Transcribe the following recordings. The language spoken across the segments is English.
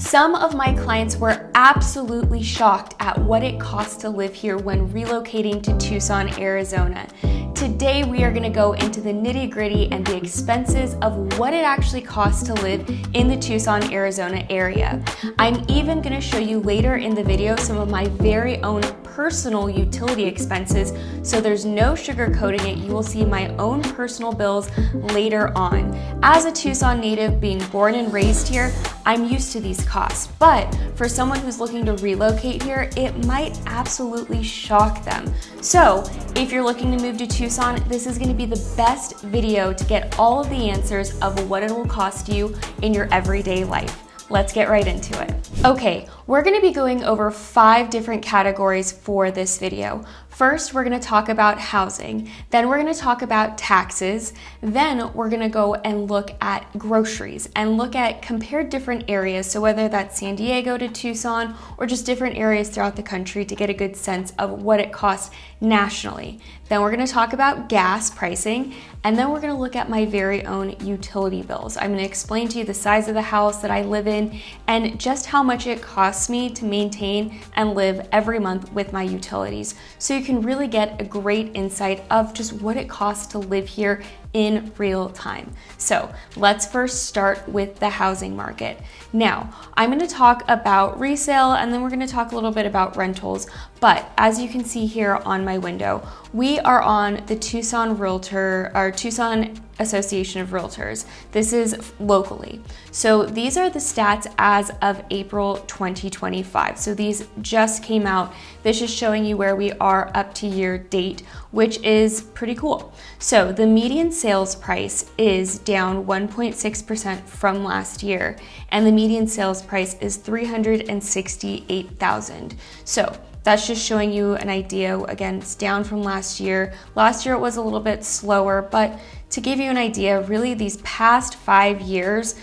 Some of my clients were absolutely shocked at what it costs to live here when relocating to Tucson, Arizona. Today, we are gonna go into the nitty-gritty and the expenses of what it actually costs to live in the Tucson, Arizona area. I'm even gonna show you later in the video some of my very own personal utility expenses, so there's no sugarcoating it. You will see my own personal bills later on. As a Tucson native, being born and raised here, I'm used to these costs, but for someone who's looking to relocate here, it might absolutely shock them. So if you're looking to move to Tucson, this is gonna be the best video to get all of the answers of what it will cost you in your everyday life. Let's get right into it. Okay, we're gonna be going over 5 different categories for this video. First, we're gonna talk about housing, then we're gonna talk about taxes, then we're gonna go and look at groceries and look at compare different areas, so whether that's San Diego to Tucson or just different areas throughout the country to get a good sense of what it costs nationally. Then we're gonna talk about gas pricing, and then we're gonna look at my very own utility bills. I'm gonna explain to you the size of the house that I live in and just how much it costs me to maintain and live every month with my utilities. So you can really get a great insight of just what it costs to live here in real time. So let's first start with the housing market. Now, I'm gonna talk about resale and then we're gonna talk a little bit about rentals. But as you can see here on my window, we are on the Tucson Association of Realtors. This is locally. So these are the stats as of April 2025. So these just came out. This is showing you where we are up to year date, which is pretty cool. So the median sales price is down 1.6% from last year, and the median sales price is $368,000. So that's just showing you an idea. Again, it's down from last year. Last year it was a little bit slower, but to give you an idea, really these past 5 years,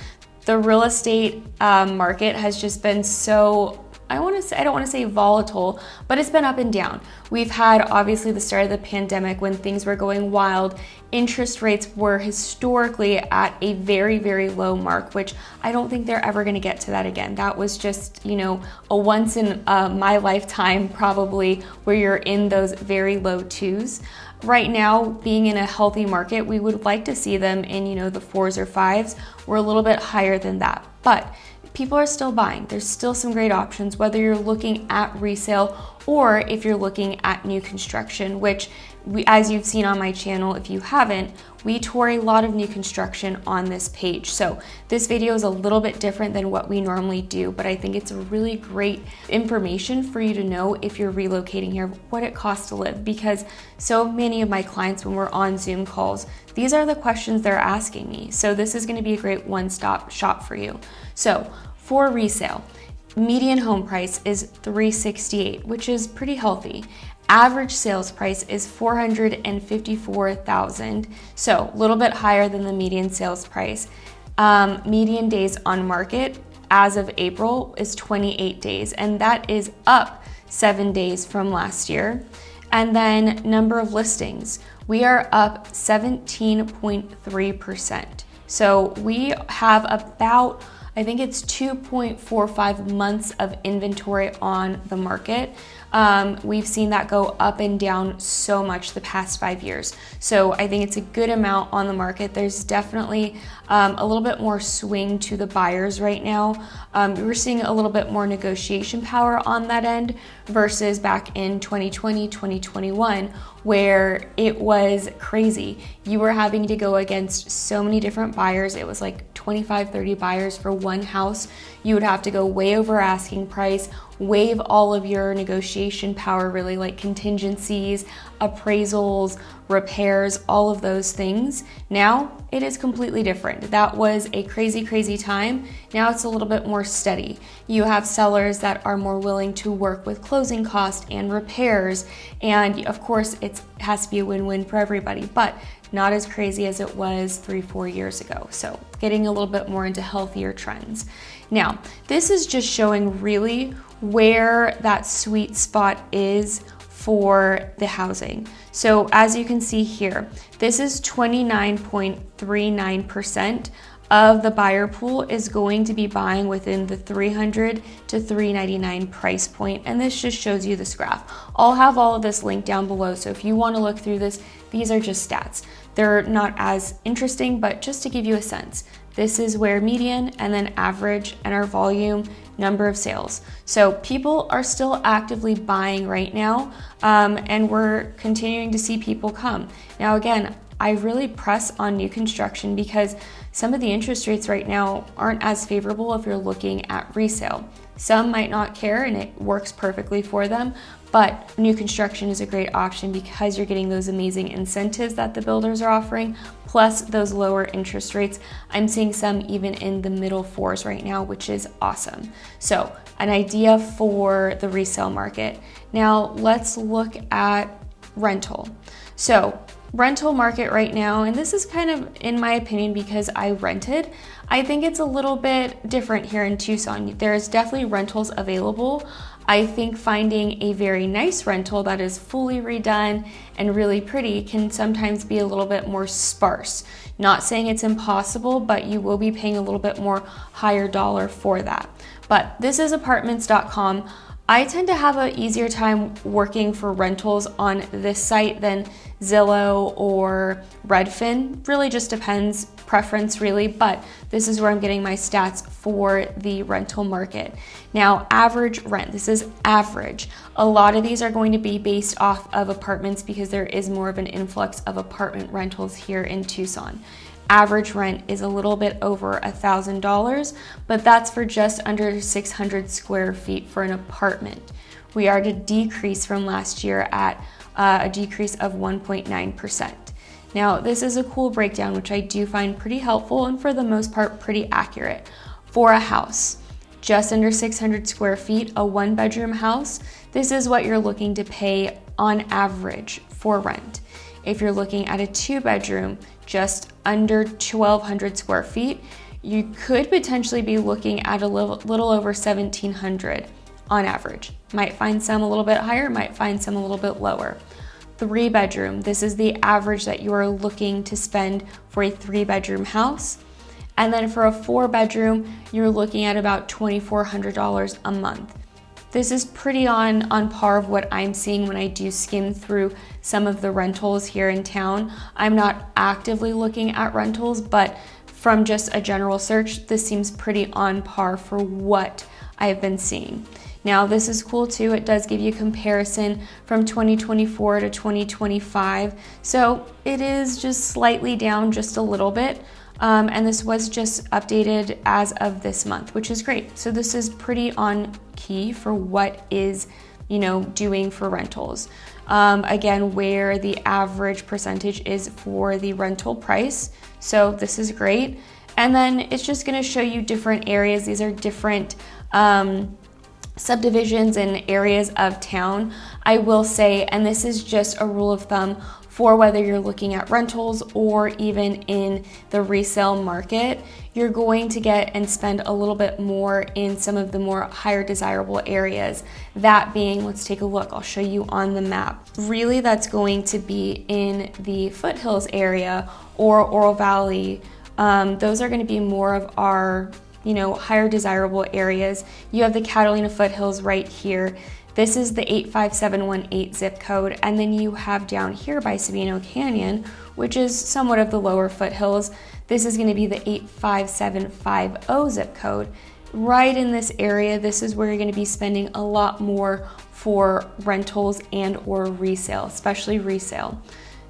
the real estate market has just been so, I don't want to say volatile, but it's been up and down. We've had obviously the start of the pandemic when things were going wild. Interest rates were historically at a very, very low mark, which I don't think they're ever going to get to that again. That was just, a once in my lifetime probably where you're in those very low 2s. Right now, being in a healthy market, we would like to see them in, the 4s or 5s. We're a little bit higher than that, but people are still buying. There's still some great options, whether you're looking at resale or if you're looking at new construction, which as you've seen on my channel, if you haven't, we tour a lot of new construction on this page. So this video is a little bit different than what we normally do, but I think it's a really great information for you to know if you're relocating here, what it costs to live, because so many of my clients, when we're on Zoom calls, these are the questions they're asking me. So this is gonna be a great one-stop shop for you. So for resale, median home price is $368,000, which is pretty healthy. Average sales price is $454,000, so a little bit higher than the median sales price. Median days on market as of April is 28 days, and that is up 7 days from last year. And then number of listings, we are up 17.3%. So we have about, I think it's 2.45 months of inventory on the market. We've seen that go up and down so much the past 5 years. So I think it's a good amount on the market. There's definitely a little bit more swing to the buyers right now. We're seeing a little bit more negotiation power on that end versus back in 2020, 2021, where it was crazy. You were having to go against so many different buyers. It was like 25, 30 buyers for one house. You would have to go way over asking price, waive all of your negotiation power, really, like contingencies, appraisals, repairs, all of those things. Now it is completely different. That was a crazy, crazy time. Now it's a little bit more steady. You have sellers that are more willing to work with closing costs and repairs. And of course, it has to be a win-win for everybody, but not as crazy as it was 3-4 years ago. So getting a little bit more into healthier trends. Now, this is just showing really where that sweet spot is for the housing. So as you can see here, this is 29.39% of the buyer pool is going to be buying within the $300 to $399 price point, and this just shows you this graph. I'll have all of this linked down below, so if you want to look through this, these are just stats. They're not as interesting, but just to give you a sense. This is where median and then average and our volume, number of sales. So people are still actively buying right now, and we're continuing to see people come. Now again, I really press on new construction because some of the interest rates right now aren't as favorable if you're looking at resale. Some might not care and it works perfectly for them, but new construction is a great option because you're getting those amazing incentives that the builders are offering, plus those lower interest rates. I'm seeing some even in the middle 4s right now, which is awesome. So an idea for the resale market. Now let's look at rental. So rental market right now, and this is kind of, in my opinion, because I rented, I think it's a little bit different here in Tucson. There's definitely rentals available. I think finding a very nice rental that is fully redone and really pretty can sometimes be a little bit more sparse. Not saying it's impossible, but you will be paying a little bit more higher dollar for that. But this is apartments.com. I tend to have an easier time working for rentals on this site than Zillow or Redfin. Really just depends, preference really, but this is where I'm getting my stats for the rental market. Now, average rent, this is average. A lot of these are going to be based off of apartments because there is more of an influx of apartment rentals here in Tucson. Average rent is a little bit over $1,000, but that's for just under 600 square feet for an apartment. We are at a decrease from last year at a decrease of 1.9%. Now, this is a cool breakdown, which I do find pretty helpful and for the most part pretty accurate. For a house, just under 600 square feet, a 1-bedroom house, this is what you're looking to pay on average for rent. If you're looking at a 2-bedroom, just under 1,200 square feet, you could potentially be looking at a little over 1,700 on average. Might find some a little bit higher, might find some a little bit lower. 3-bedroom, this is the average that you are looking to spend for a 3-bedroom house. And then for a 4-bedroom, you're looking at about $2,400 a month. This is pretty on par of what I'm seeing when I do skim through some of the rentals here in town. I'm not actively looking at rentals, but from just a general search, this seems pretty on par for what I've been seeing. Now, this is cool too. It does give you a comparison from 2024 to 2025. So it is just slightly down just a little bit. And this was just updated as of this month, which is great. So this is pretty on key for what is, doing for rentals. Again, where the average percentage is for the rental price. So this is great. And then it's just gonna show you different areas. These are different subdivisions and areas of town. I will say, and this is just a rule of thumb for whether you're looking at rentals or even in the resale market, you're going to get and spend a little bit more in some of the more higher desirable areas. That being, let's take a look, I'll show you on the map. Really, that's going to be in the foothills area or Oro Valley. Those are going to be more of our higher desirable areas. You have the Catalina foothills right here. This is the 85718 zip code, and then you have down here by Sabino Canyon, which is somewhat of the lower foothills. This is going to be the 85750 zip code. Right in this area, this is where you're going to be spending a lot more for rentals and or resale, especially resale.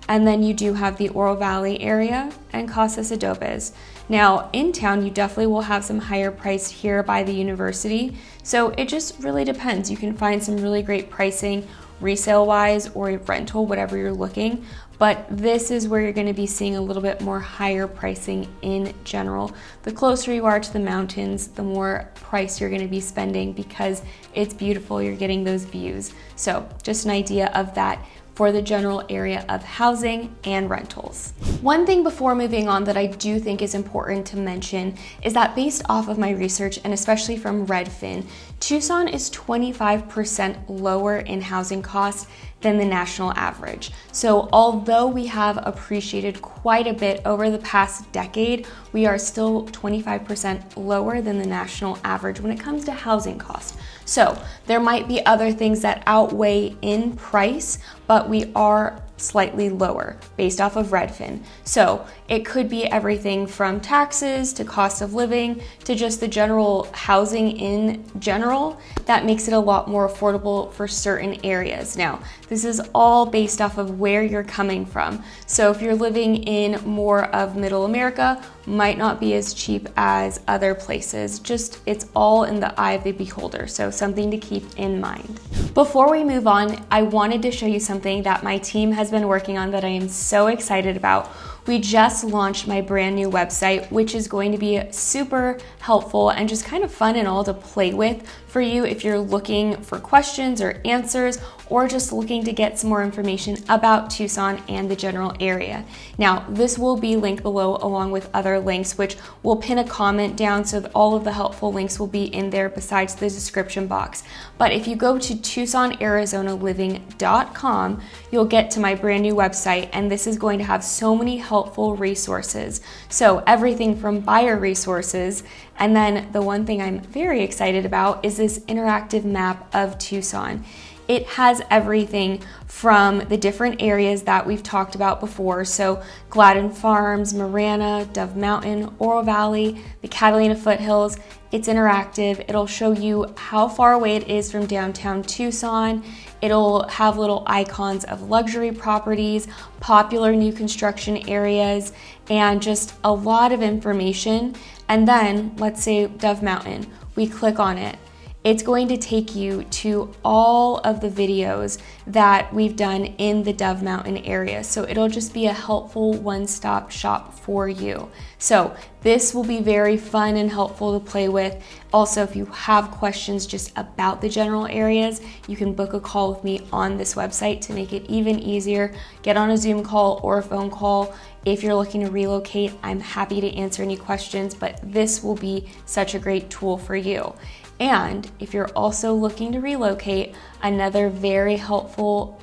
And then you do have the Oro Valley area and Casas Adobes. Now, in town, you definitely will have some higher price here by the university. So it just really depends. You can find some really great pricing resale-wise or rental, whatever you're looking. But this is where you're going to be seeing a little bit more higher pricing in general. The closer you are to the mountains, the more price you're going to be spending because it's beautiful. You're getting those views. So just an idea of that for the general area of housing and rentals. One thing before moving on that I do think is important to mention is that based off of my research, and especially from Redfin, Tucson is 25% lower in housing costs than the national average. So although we have appreciated quite a bit over the past decade, we are still 25% lower than the national average when it comes to housing costs. So there might be other things that outweigh in price, but we are slightly lower based off of Redfin. So it could be everything from taxes to cost of living to just the general housing in general that makes it a lot more affordable for certain areas. Now, this is all based off of where you're coming from. So if you're living in more of middle America, might not be as cheap as other places. Just it's all in the eye of the beholder. So something to keep in mind. Before we move on, I wanted to show you something that my team has been working on that I am so excited about. We just launched my brand new website, which is going to be super helpful and just kind of fun and all to play with for you if you're looking for questions or answers, or just looking to get some more information about Tucson and the general area. Now, this will be linked below along with other links, which we'll pin a comment down so that all of the helpful links will be in there besides the description box. But if you go to TucsonArizonaLiving.com, you'll get to my brand new website, and this is going to have so many helpful resources. So everything from buyer resources, and then the one thing I'm very excited about is this interactive map of Tucson. It has everything from the different areas that we've talked about before. So Gladden Farms, Marana, Dove Mountain, Oro Valley, the Catalina Foothills. It's interactive. It'll show you how far away it is from downtown Tucson. It'll have little icons of luxury properties, popular new construction areas, and just a lot of information. And then let's say Dove Mountain, we click on it. It's going to take you to all of the videos that we've done in the Dove Mountain area. So it'll just be a helpful one-stop shop for you. So this will be very fun and helpful to play with. Also, if you have questions just about the general areas, you can book a call with me on this website to make it even easier. Get on a Zoom call or a phone call. If you're looking to relocate, I'm happy to answer any questions, but this will be such a great tool for you. And if you're also looking to relocate, another very helpful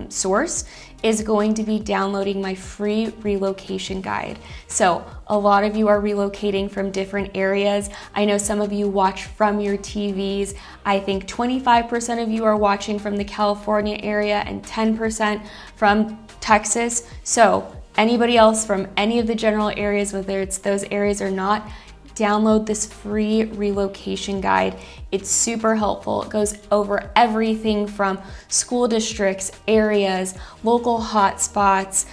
source is going to be downloading my free relocation guide. So a lot of you are relocating from different areas. I know some of you watch from your TVs. I think 25% of you are watching from the California area and 10% from Texas. So anybody else from any of the general areas, whether it's those areas or not, download this free relocation guide. It's super helpful. It goes over everything from school districts, areas, local hotspots,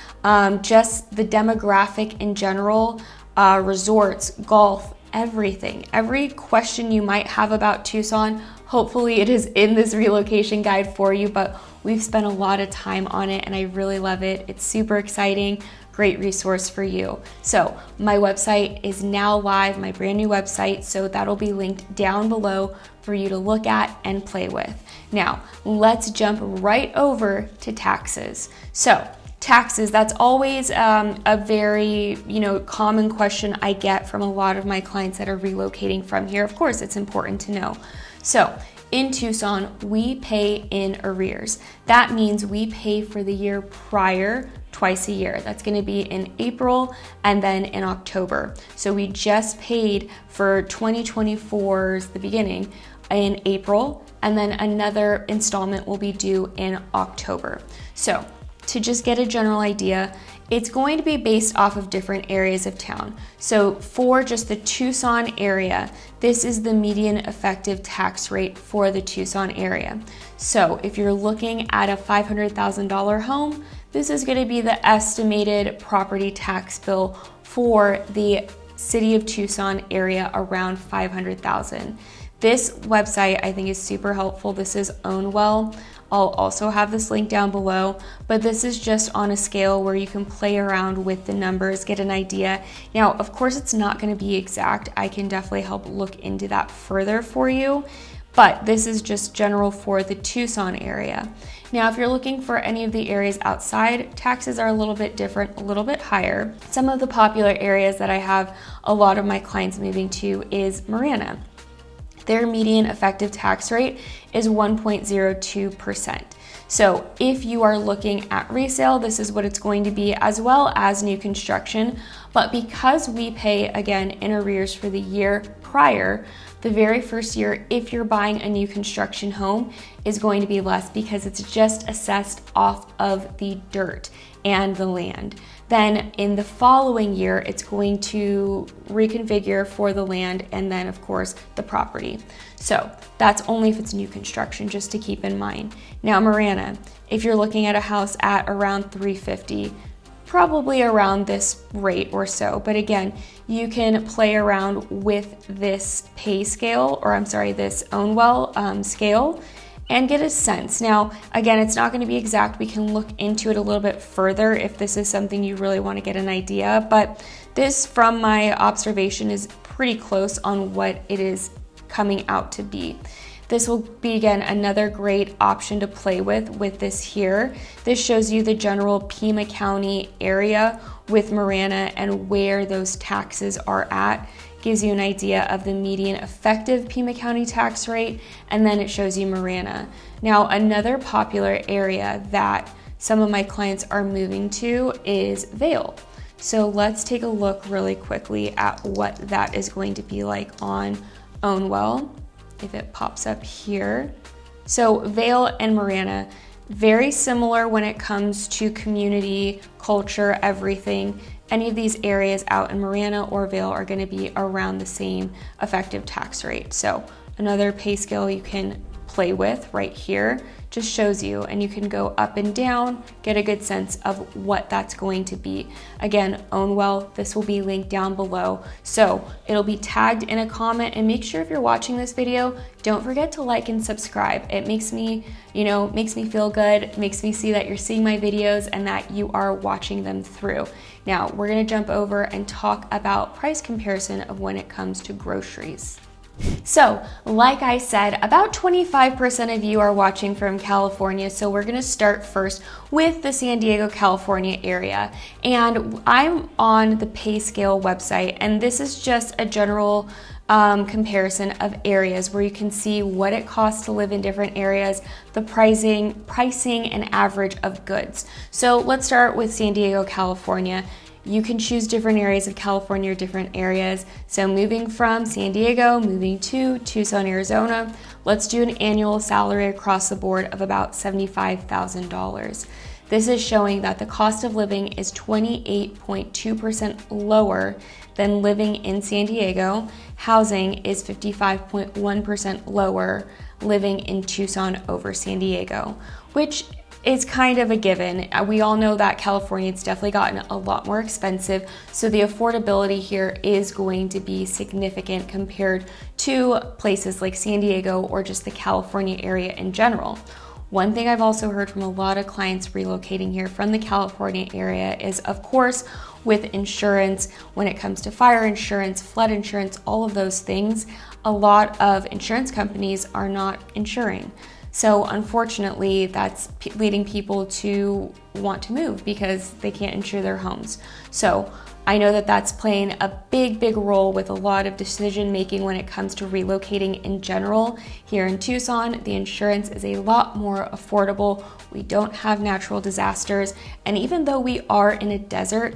just the demographic in general, resorts, golf, everything. Every question you might have about Tucson, hopefully it is in this relocation guide for you, but we've spent a lot of time on it and I really love it. It's super exciting. Great resource for you. So my website is now live, my brand new website, so that'll be linked down below for you to look at and play with. Now, let's jump right over to taxes. So taxes, that's always a very common question I get from a lot of my clients that are relocating from here. Of course, it's important to know. So in Tucson, we pay in arrears. That means we pay for the year prior twice a year. That's going to be in April and then in October. So we just paid for 2024's the beginning in April, and then another installment will be due in October. So to just get a general idea, it's going to be based off of different areas of town. So for just the Tucson area, this is the median effective tax rate for the Tucson area. So if you're looking at a $500,000 home, this is going to be the estimated property tax bill for the city of Tucson area, around $500,000. This website I think is super helpful. This is Ownwell. I'll also have this link down below, but this is just on a scale where you can play around with the numbers, get an idea. Now, of course, it's not going to be exact. I can definitely help look into that further for you, but this is just general for the Tucson area. Now, if you're looking for any of the areas outside, taxes are a little bit different, a little bit higher. Some of the popular areas that I have a lot of my clients moving to is Marana. Their median effective tax rate is 1.02%. So if you are looking at resale, this is what it's going to be, as well as new construction. But because we pay, again, in arrears for the year prior, the very first year, if you're buying a new construction home, is going to be less because it's just assessed off of the dirt and the land. Then in the following year, it's going to reconfigure for the land and then of course the property. So that's only if it's new construction, just to keep in mind. Now Marana, if you're looking at a house at around $350,000, probably around this rate or so. But again, you can play around with this pay scale, or I'm sorry, this Ownwell scale, and get a sense. Now, again, it's not going to be exact. We can look into it a little bit further if this is something you really want to get an idea. But this, from my observation, is pretty close on what it is coming out to be. This will be, again, another great option to play with this here. This shows you the general Pima County area with Marana and where those taxes are at. Gives you an idea of the median effective Pima County tax rate, and then it shows you Marana. Now, another popular area that some of my clients are moving to is Vail. So let's take a look really quickly at what that is going to be like on Ownwell, if it pops up here. So Vail and Marana, very similar when it comes to community, culture, everything. Any of these areas out in Marana or Vail are going to be around the same effective tax rate. So another pay scale you can play with right here just shows you, and you can go up and down, get a good sense of what that's going to be. Again, Ownwell, this will be linked down below. So it'll be tagged in a comment, and make sure if you're watching this video, don't forget to like and subscribe. It makes me, makes me feel good, makes me see that you're seeing my videos and that you are watching them through. Now, we're gonna jump over and talk about price comparison of when it comes to groceries. So, like I said, about 25% of you are watching from California, so we're gonna start first with the San Diego, California area. And I'm on the Pay Scale website, and this is just a general comparison of areas where you can see what it costs to live in different areas, the pricing and average of goods. So let's start with San Diego, California. You can choose different areas of California or different areas. So moving from San Diego, moving to Tucson, Arizona, let's do an annual salary across the board of about $75,000. This is showing that the cost of living is 28.2% lower than living in San Diego. Housing is 55.1% lower living in Tucson over San Diego, which is kind of a given. We all know that California, it's definitely gotten a lot more expensive, so the affordability here is going to be significant compared to places like San Diego or just the California area in general. One thing I've also heard from a lot of clients relocating here from the California area is, of course, with insurance, when it comes to fire insurance, flood insurance, all of those things, a lot of insurance companies are not insuring. So unfortunately, that's leading people to want to move because they can't insure their homes. So I know that that's playing a big role with a lot of decision making when it comes to relocating in general. Here in Tucson, the insurance is a lot more affordable. We don't have natural disasters. And even though we are in a desert,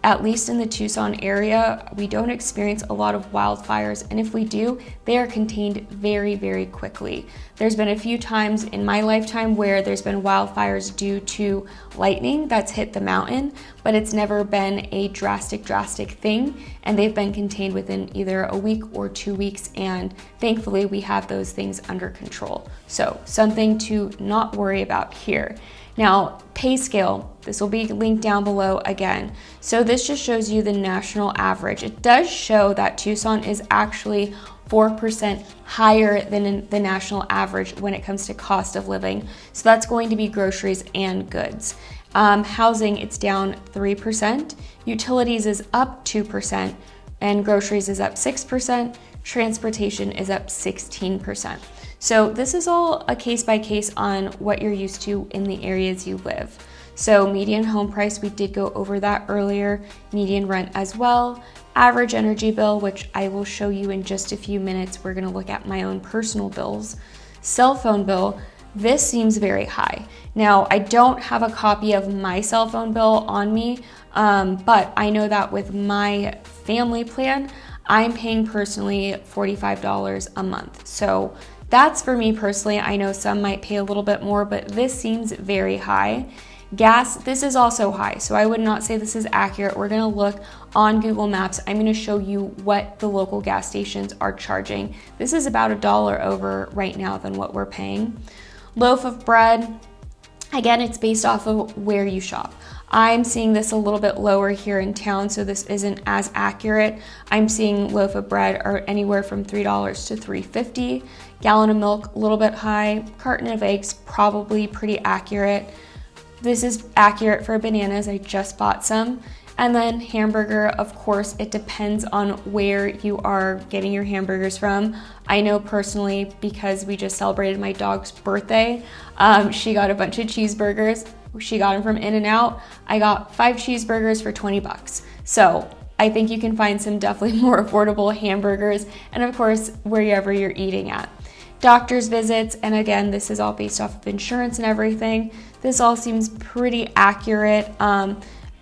at least in the Tucson area, we don't experience a lot of wildfires, and if we do, they are contained very quickly. There's been a few times in my lifetime where there's been wildfires due to lightning that's hit the mountain, but it's never been a drastic thing, and they've been contained within either a week or 2 weeks, and thankfully we have those things under control. So something to not worry about here. Now, pay scale, this will be linked down below again. So this just shows you the national average. It does show that Tucson is actually 4% higher than the national average when it comes to cost of living. So that's going to be groceries and goods. Housing, it's down 3%. Utilities is up 2%, and groceries is up 6%. Transportation is up 16%. So this is all a case by case on what you're used to in the areas you live. So median home price, we did go over that earlier, median rent as well, average energy bill, which I will show you in just a few minutes. We're gonna look at my own personal bills. Cell phone bill, this seems very high. Now, I don't have a copy of my cell phone bill on me, but I know that with my family plan, I'm paying personally $45 a month. So that's for me personally. I know some might pay a little bit more, but this seems very high. Gas, this is also high, so I would not say this is accurate. We're gonna look on Google Maps. I'm gonna show you what the local gas stations are charging. This is about $1 over right now than what we're paying. Loaf of bread, again, it's based off of where you shop. I'm seeing this a little bit lower here in town, so this isn't as accurate. I'm seeing loaf of bread are anywhere from $3 to $3.50. Gallon of milk, a little bit high. Carton of eggs, probably pretty accurate. This is accurate for bananas, I just bought some. And then hamburger, of course, it depends on where you are getting your hamburgers from. I know personally, because we just celebrated my dog's birthday, she got a bunch of cheeseburgers. She got them from In-N-Out. I got 5 cheeseburgers for 20 bucks. So I think you can find some definitely more affordable hamburgers, and of course, wherever you're eating at. Doctor's visits, and again, this is all based off of insurance and everything. This all seems pretty accurate.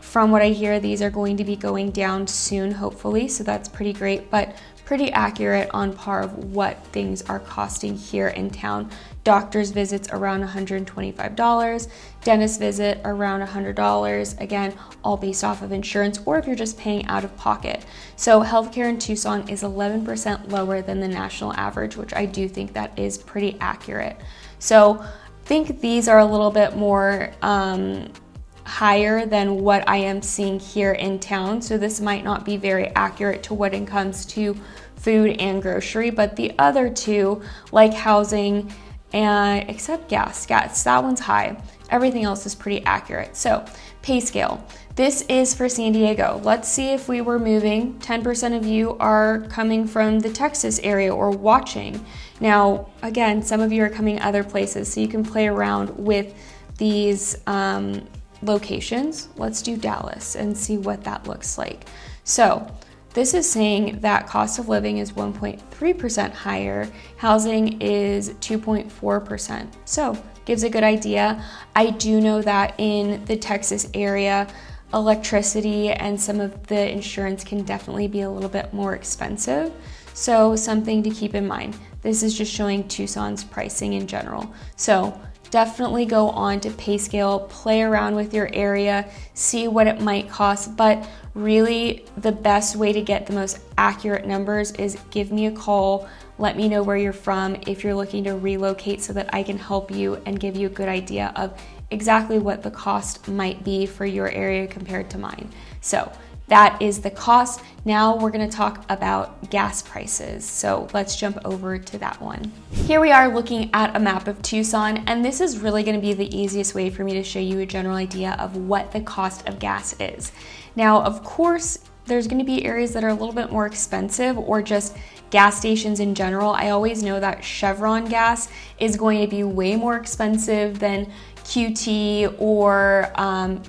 From what I hear, these are going to be going down soon, hopefully, so that's pretty great, but pretty accurate on par of what things are costing here in town. Doctor's visits around $125, dentist visit around $100, again, all based off of insurance, or if you're just paying out of pocket. So healthcare in Tucson is 11% lower than the national average, which I do think that is pretty accurate. So I think these are a little bit more higher than what I am seeing here in town. So this might not be very accurate to what it comes to food and grocery, but the other two, like housing and except gas, that one's high. Everything else is pretty accurate. So pay scale. This is for San Diego. Let's see if we were moving. 10% of you are coming from the Texas area or watching. Now, again, some of you are coming other places, so you can play around with these locations. Let's do Dallas and see what that looks like. So this is saying that cost of living is 1.3% higher. Housing is 2.4%. So gives a good idea. I do know that in the Texas area, electricity and some of the insurance can definitely be a little bit more expensive. So something to keep in mind. This is just showing Tucson's pricing in general. So definitely go on to PayScale, play around with your area, see what it might cost, but really the best way to get the most accurate numbers is give me a call, let me know where you're from if you're looking to relocate so that I can help you and give you a good idea of exactly what the cost might be for your area compared to mine. So that is the cost. Now we're gonna talk about gas prices. So let's jump over to that one. Here we are looking at a map of Tucson, and this is really gonna be the easiest way for me to show you a general idea of what the cost of gas is. Now, of course, there's gonna be areas that are a little bit more expensive or just gas stations in general. I always know that Chevron gas is going to be way more expensive than QT or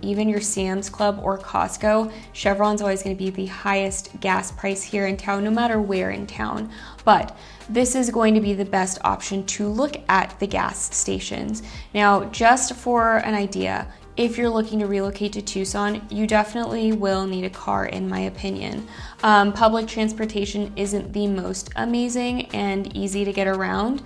even your Sam's Club or Costco. Chevron's always going to be the highest gas price here in town, no matter where in town. But this is going to be the best option to look at the gas stations. Now, just for an idea, if you're looking to relocate to Tucson, you definitely will need a car, in my opinion. Public transportation isn't the most amazing and easy to get around.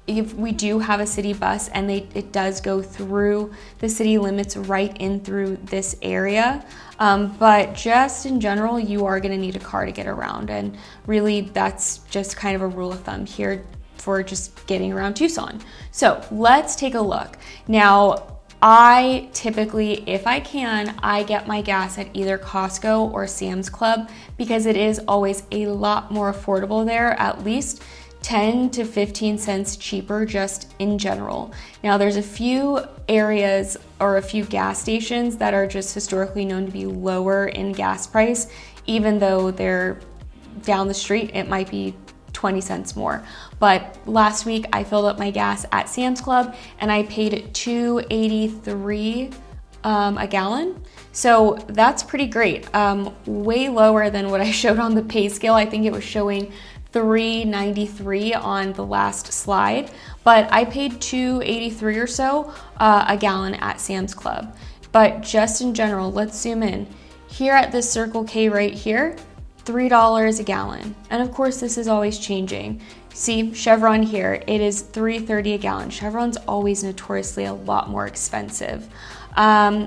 If we do have a city bus, and it does go through the city limits right in through this area, but just in general, you are going to need a car to get around, and really that's just kind of a rule of thumb here for just getting around Tucson. So let's take a look. Now, I typically, if I can, I get my gas at either Costco or Sam's Club because it is always a lot more affordable there, at least 10 to 15 cents cheaper just in general. Now there's a few areas or a few gas stations that are just historically known to be lower in gas price, even though they're down the street, it might be 20 cents more. But last week I filled up my gas at Sam's Club and I paid $2.83 a gallon. So that's pretty great. Way lower than what I showed on the pay scale. I think it was showing $3.93 on the last slide, but I paid $2.83 or so a gallon at Sam's Club. But just in general, let's zoom in. Here at this Circle K right here, $3 a gallon. And of course, this is always changing. See, Chevron here, it is $3.30 a gallon. Chevron's always notoriously a lot more expensive.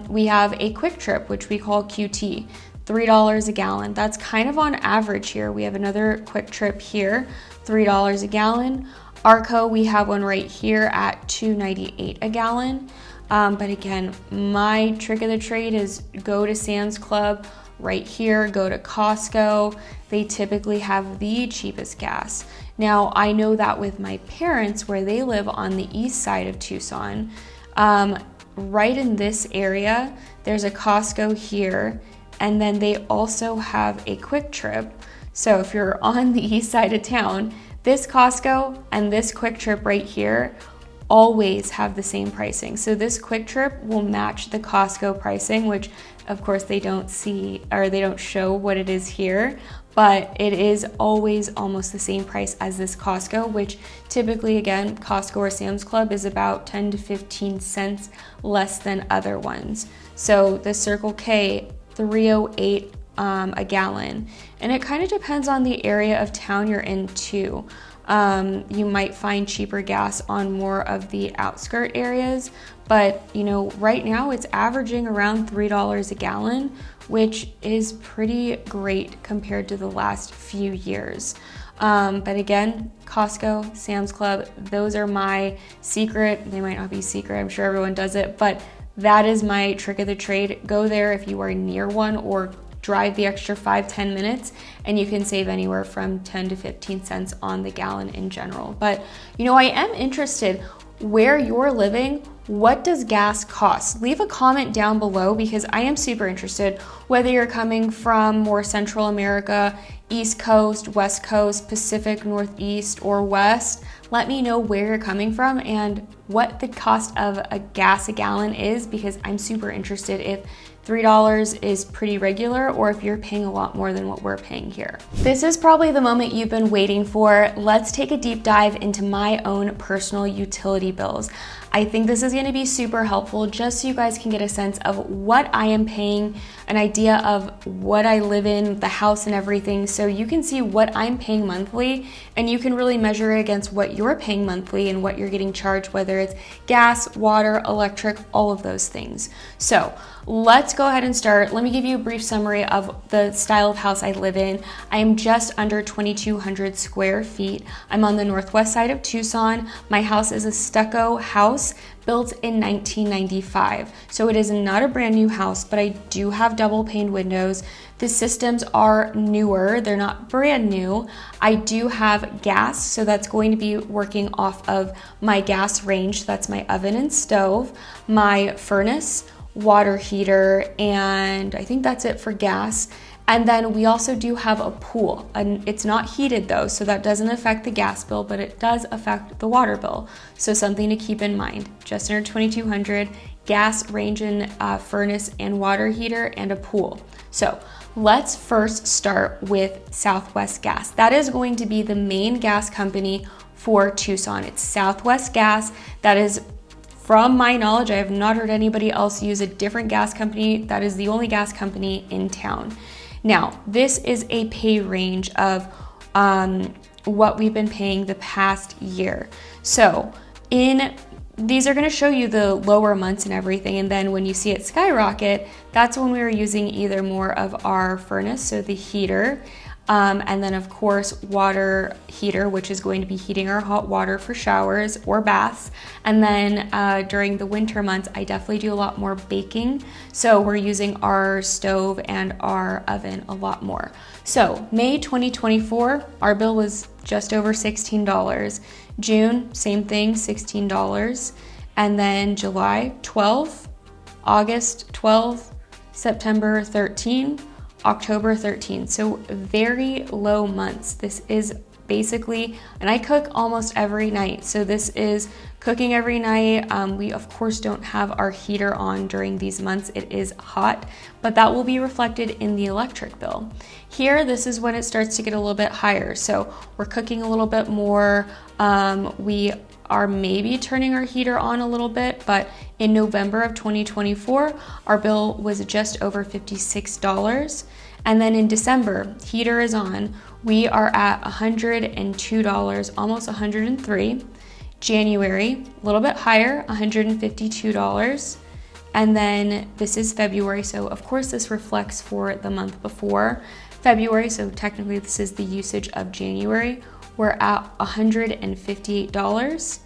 We have a Quick Trip, which we call QT, $3 a gallon. That's kind of on average here. We have another Quick Trip here, $3 a gallon. Arco, we have one right here at $2.98 a gallon. But again, my trick of the trade is go to Sam's Club right here, go to Costco. They typically have the cheapest gas. Now, I know that with my parents, where they live on the east side of Tucson, right in this area, there's a Costco here, and then they also have a Quick Trip. So if you're on the east side of town, this Costco and this Quick Trip right here always have the same pricing. So this Quick Trip will match the Costco pricing, which of course they don't see, or they don't show what it is here, but it is always almost the same price as this Costco, which typically, again, Costco or Sam's Club is about 10 to 15 cents less than other ones. So the Circle K, $3.08 a gallon. And it kind of depends on the area of town you're in too. You might find cheaper gas on more of the outskirt areas, but right now it's averaging around $3 a gallon, which is pretty great compared to the last few years. But again, Costco, Sam's Club, those are my secret. They might not be secret, I'm sure everyone does it, but that is my trick of the trade. Go there if you are near one, or drive the extra 5-10 minutes, and you can save anywhere from 10 to 15 cents on the gallon in general. But I am interested where you're living. What does gas cost? Leave a comment down below, because I am super interested whether you're coming from more Central America, East Coast, West Coast, Pacific, Northeast, or West. Let me know where you're coming from and what the cost of a gallon is, because I'm super interested if $3 is pretty regular or if you're paying a lot more than what we're paying here. This is probably the moment you've been waiting for. Let's take a deep dive into my own personal utility bills. I think this is going to be super helpful just so you guys can get a sense of what I am paying, an idea of what I live in, the house and everything, so you can see what I'm paying monthly and you can really measure it against what you're paying monthly and what you're getting charged, whether it's gas, water, electric, all of those things. So let's go ahead and start. Let me give you a brief summary of the style of house I live in. I am just under 2,200 square feet. I'm on the northwest side of Tucson. My house is a stucco house built in 1995. So it is not a brand new house, but I do have double pane windows. The systems are newer, they're not brand new. I do have gas, so that's going to be working off of my gas range. That's my oven and stove, my furnace, water heater, and I think that's it for gas. And then we also do have a pool, and it's not heated though, so that doesn't affect the gas bill, but it does affect the water bill. So something to keep in mind. Just under 2,200, gas range and furnace and water heater and a pool. So let's first start with Southwest Gas. That is going to be the main gas company for Tucson. It's Southwest Gas. That is, from my knowledge, I have not heard anybody else use a different gas company. That is the only gas company in town. Now, this is a pay range of what we've been paying the past year. So these are going to show you the lower months and everything, and then when you see it skyrocket, that's when we were using either more of our furnace, so the heater, and then of course water heater, which is going to be heating our hot water for showers or baths. And then during the winter months, I definitely do a lot more baking, so we're using our stove and our oven a lot more. So May 2024, our bill was just over $16. June, same thing, $16. And then July, $12, August, $12, September, $13, October, $13. So very low months. This is basically, and I cook almost every night. So this is cooking every night. We of course don't have our heater on during these months. It is hot, but that will be reflected in the electric bill. Here, this is when it starts to get a little bit higher. So we're cooking a little bit more. We are maybe turning our heater on a little bit, but in November of 2024, our bill was just over $56. And then in December, heater is on. We are at $102, almost $103. January, a little bit higher, $152. And then this is February, so of course this reflects for the month before February, so technically this is the usage of January. We're at $158.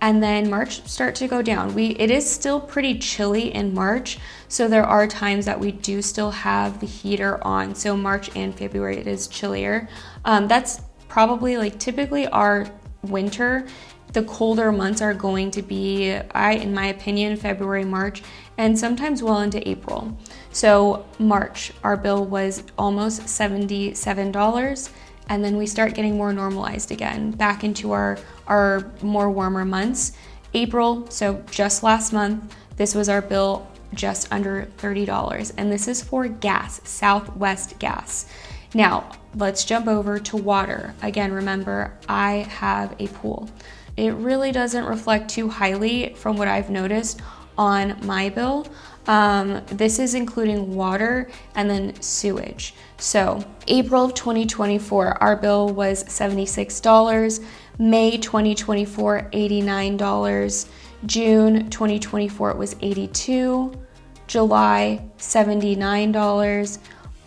And then March start to go down. It is still pretty chilly in March, so there are times that we do still have the heater on. So March and February, it is chillier. That's probably like typically our winter. The colder months are going to be, in my opinion, February, March, and sometimes well into April. So March, our bill was almost $77. And then we start getting more normalized again, back into our more warmer months. April, so just last month, this was our bill just under $30. And this is for gas, Southwest gas. Now, let's jump over to water. Again, remember, I have a pool. It really doesn't reflect too highly from what I've noticed on my bill. This is including water and then sewage. So April of 2024, our bill was $76. May 2024, $89. June 2024, it was $82. July, $79.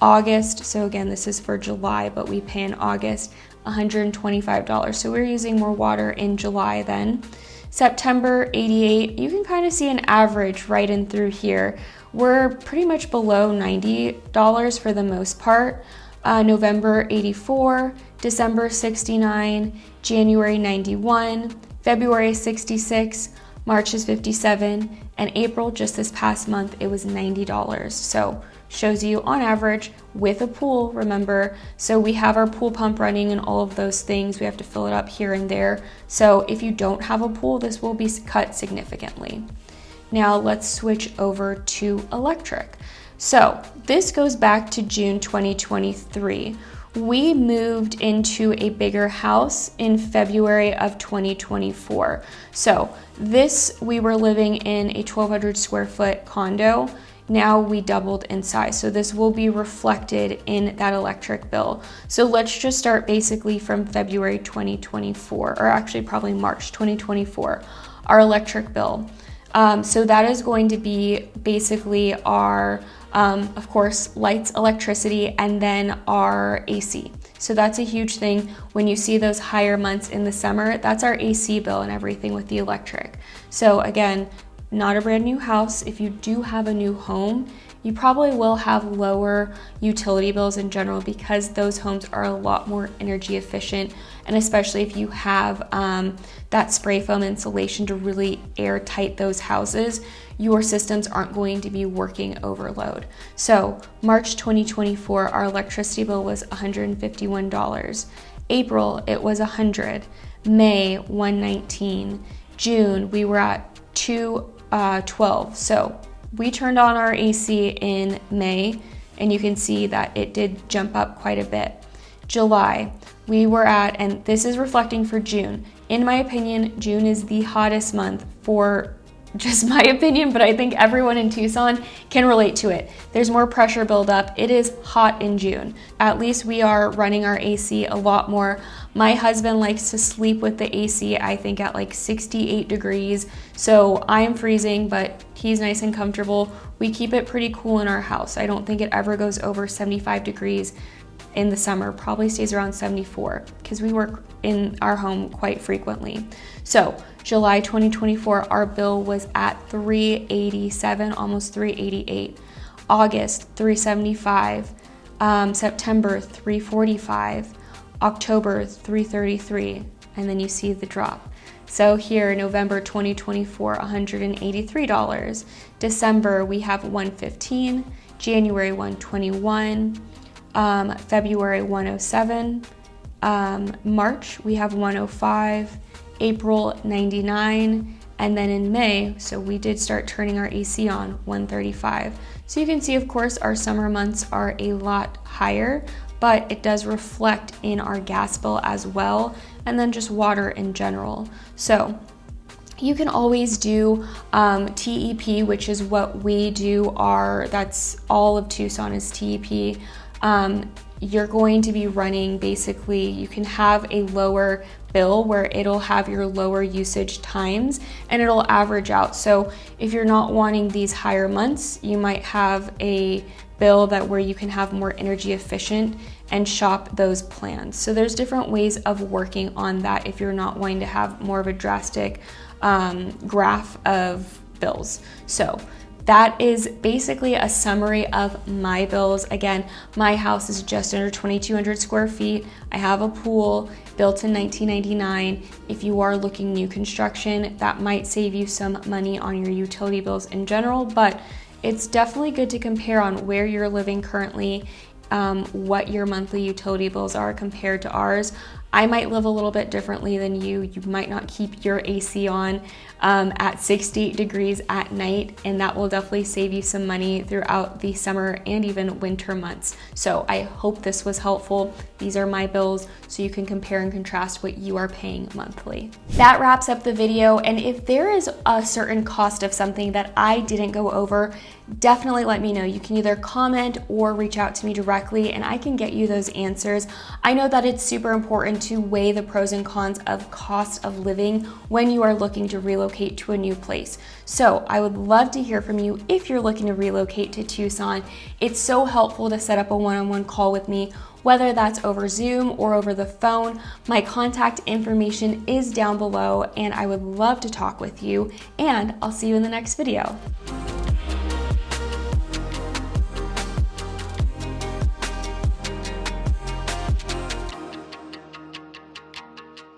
August, so again, this is for July, but we pay in August, $125. So we're using more water in July then. September, $88. You can kind of see an average right in through here. We're pretty much below $90 for the most part. November, $84. December, $69. January, $91. February, $66. March is $57. And April, just this past month, it was $90. So shows you on average with a pool, remember, so we have our pool pump running and all of those things. We have to fill it up here and there. So if you don't have a pool, this will be cut significantly. Now let's switch over to electric. So this goes back to June 2023. We moved into a bigger house in February of 2024. So we were living in a 1,200 square foot condo. Now we doubled in size. So this will be reflected in that electric bill. So let's just start basically from February 2024, or actually probably March 2024, our electric bill. So that is going to be basically our, of course, lights, electricity, and then our AC. So that's a huge thing. When you see those higher months in the summer, that's our AC bill and everything with the electric. So again, not a brand new house. If you do have a new home, you probably will have lower utility bills in general because those homes are a lot more energy efficient. And especially if you have that spray foam insulation to really airtight those houses, your systems aren't going to be working overload. So March 2024, our electricity bill was $151. April, it was $100. May, $119. June, we were at $212. So we turned on our AC in May, and you can see that it did jump up quite a bit. July, we were at, and this is reflecting for June. In my opinion, June is the hottest month for just my opinion, but I think everyone in Tucson can relate to it. There's more pressure buildup. It is hot in June. At least we are running our AC a lot more. My husband likes to sleep with the AC, I think at like 68 degrees. So I'm freezing, but he's nice and comfortable. We keep it pretty cool in our house. I don't think it ever goes over 75 degrees in the summer, probably stays around 74 because we work in our home quite frequently. So July 2024, our bill was at $387, almost $388. August, $375. September, $345. October, $333. And then you see the drop. So here, November 2024, $183. December, we have $115. January, $121. February, $107. March, we have 105, April, 99, and then in May, so we did start turning our AC on, 135. So you can see, of course, our summer months are a lot higher, but it does reflect in our gas bill as well, and then just water in general. So you can always do TEP, which is what we do. That's all of Tucson is TEP. You're going to be running, basically, you can have a lower bill where it'll have your lower usage times and it'll average out. So if you're not wanting these higher months, you might have a bill where you can have more energy efficient and shop those plans. So there's different ways of working on that if you're not wanting to have more of a drastic graph of bills. So that is basically a summary of my bills. Again, my house is just under 2,200 square feet. I have a pool built in 1999. If you are looking new construction, that might save you some money on your utility bills in general, but it's definitely good to compare on where you're living currently, what your monthly utility bills are compared to ours. I might live a little bit differently than you. You might not keep your AC on at 68 degrees at night, and that will definitely save you some money throughout the summer and even winter months. So I hope this was helpful. These are my bills, so you can compare and contrast what you are paying monthly. That wraps up the video, and if there is a certain cost of something that I didn't go over, definitely let me know. You can either comment or reach out to me directly and I can get you those answers. I know that it's super important to weigh the pros and cons of cost of living when you are looking to relocate to a new place. So I would love to hear from you if you're looking to relocate to Tucson. It's so helpful to set up a one-on-one call with me, whether that's over Zoom or over the phone. My contact information is down below and I would love to talk with you, and I'll see you in the next video.